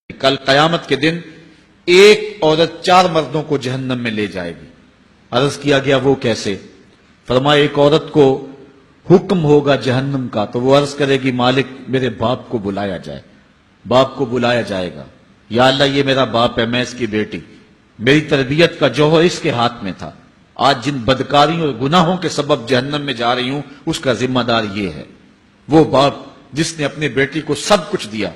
کل قیامت کے دن ایک عورت 4 مردوں کو جہنم میں لے جائے گی۔ عرض کیا گیا وہ کیسے؟ فرمایا ایک عورت کو حکم ہوگا جہنم کا تو وہ عرض کرے گی مالک میرے باپ کو بلایا جائے۔ باپ کو بلایا جائے گا، یا اللہ یہ میرا باپ ہے، میں اس کی بیٹی، میری تربیت کا جوہر اس کے ہاتھ میں تھا، آج جن بدکاریوں اور گناہوں کے سبب جہنم میں جا رہی ہوں اس کا ذمہ دار یہ ہے۔ وہ باپ جس نے اپنے بیٹی کو سب کچھ دیا،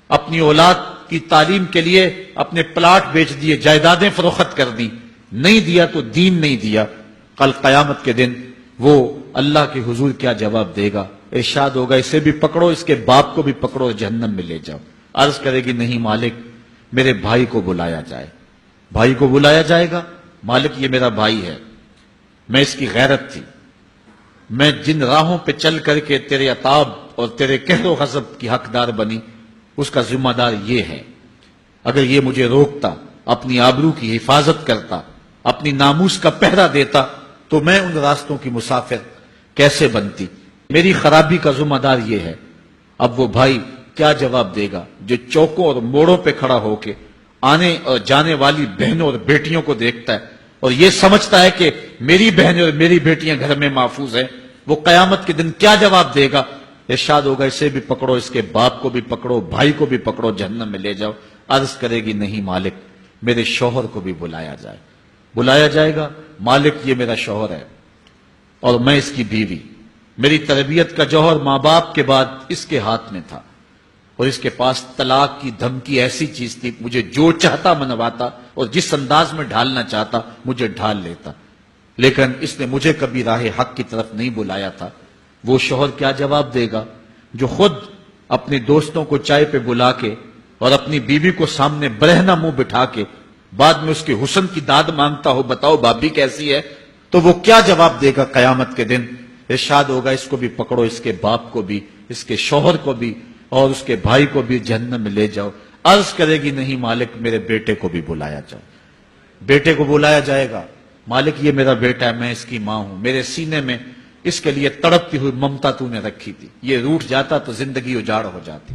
اپنی اولاد کی تعلیم کے لیے اپنے پلاٹ بیچ دیے، جائیدادیں فروخت کر دی، نہیں دیا تو دین نہیں دیا، کل قیامت کے دن وہ اللہ کے حضور کیا جواب دے گا؟ ارشاد ہوگا اسے بھی پکڑو، اس کے باپ کو بھی پکڑو، جہنم میں لے جاؤ۔ عرض کرے گی نہیں مالک میرے بھائی کو بلایا جائے۔ بھائی کو بلایا جائے گا، مالک یہ میرا بھائی ہے، میں اس کی غیرت تھی، میں جن راہوں پہ چل کر کے تیرے عتاب اور تیرے قہر و غضب کی حقدار بنی اس کا ذمہ دار یہ ہے، اگر یہ مجھے روکتا، اپنی آبرو کی حفاظت کرتا، اپنی ناموس کا پہرا دیتا تو میں ان راستوں کی مسافر کیسے بنتی؟ میری خرابی کا ذمہ دار یہ ہے۔ اب وہ بھائی کیا جواب دے گا جو چوکوں اور موڑوں پہ کھڑا ہو کے آنے اور جانے والی بہنوں اور بیٹیوں کو دیکھتا ہے اور یہ سمجھتا ہے کہ میری بہنیں اور میری بیٹیاں گھر میں محفوظ ہیں؟ وہ قیامت کے دن کیا جواب دے گا؟ ارشاد ہوگا اسے بھی پکڑو، اس کے باپ کو بھی پکڑو، بھائی کو بھی پکڑو، جہنم میں لے جاؤ۔ عرض کرے گی نہیں مالک میرے شوہر کو بھی بلایا جائے۔ بلایا جائے گا، مالک یہ میرا شوہر ہے اور میں اس کی بیوی، میری تربیت کا جوہر ماں باپ کے بعد اس کے ہاتھ میں تھا اور اس کے پاس طلاق کی دھمکی ایسی چیز تھی، مجھے جو چاہتا منواتا اور جس انداز میں ڈھالنا چاہتا مجھے ڈھال لیتا، لیکن اس نے مجھے کبھی راہ حق کی طرف نہیں بلایا تھا۔ وہ شوہر کیا جواب دے گا جو خود اپنے دوستوں کو چائے پہ بلا کے اور اپنی بیوی کو سامنے برہنہ منہ بٹھا کے بعد میں اس کے حسن کی داد مانگتا ہو، بتاؤ بھابی کیسی ہے؟ تو وہ کیا جواب دے گا قیامت کے دن؟ ارشاد ہوگا اس کو بھی پکڑو، اس کے باپ کو بھی، اس کے شوہر کو بھی اور اس کے بھائی کو بھی جہنم میں لے جاؤ۔ عرض کرے گی نہیں مالک میرے بیٹے کو بھی بلایا جائے۔ بیٹے کو بلایا جائے گا، مالک یہ میرا بیٹا ہے، میں اس کی ماں ہوں، میرے سینے میں اس کے لیے تڑپتی ہوئی ممتا تو نے رکھی تھی، یہ روٹھ جاتا تو زندگی اجاڑ ہو جاتی،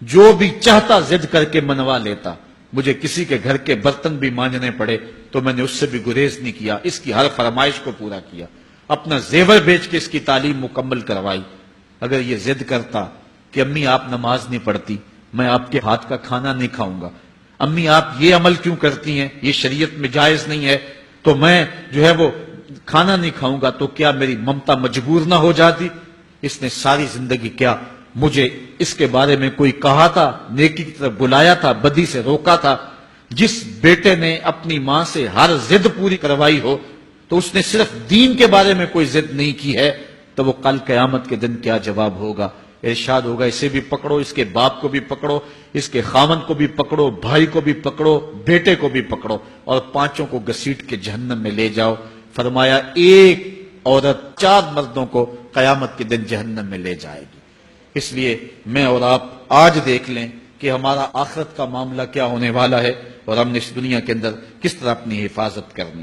جو بھی چاہتا ضد کر کے منوا لیتا، مجھے کسی کے گھر کے برتن بھی مانجنے پڑے تو میں نے اس سے بھی گریز نہیں کیا، اس کی ہر فرمائش کو پورا کیا، اپنا زیور بیچ کے اس کی تعلیم مکمل کروائی۔ اگر یہ ضد کرتا کہ امی آپ نماز نہیں پڑھتی، میں آپ کے ہاتھ کا کھانا نہیں کھاؤں گا، امی آپ یہ عمل کیوں کرتی ہیں، یہ شریعت میں جائز نہیں ہے، تو میں جو ہے وہ کھانا نہیں کھاؤں گا، تو کیا میری ممتا مجبور نہ ہو جاتی؟ اس نے ساری زندگی کیا مجھے اس کے بارے میں کوئی کہا تھا، نیکی کی طرف بلایا تھا، بدی سے روکا تھا؟ جس بیٹے نے اپنی ماں سے ہر ضد پوری کروائی ہو تو اس نے صرف دین کے بارے میں کوئی ضد نہیں کی ہے، تو وہ کل قیامت کے دن کیا جواب ہوگا؟ ارشاد ہوگا اسے بھی پکڑو، اس کے باپ کو بھی پکڑو، اس کے خاوند کو بھی پکڑو، بھائی کو بھی پکڑو، بیٹے کو بھی پکڑو اور 5 کو گھسیٹ کے جہنم میں لے جاؤ۔ فرمایا ایک عورت 4 مردوں کو قیامت کے دن جہنم میں لے جائے گی۔ اس لیے میں اور آپ آج دیکھ لیں کہ ہمارا آخرت کا معاملہ کیا ہونے والا ہے اور ہم نے اس دنیا کے اندر کس طرح اپنی حفاظت کرنی ہے۔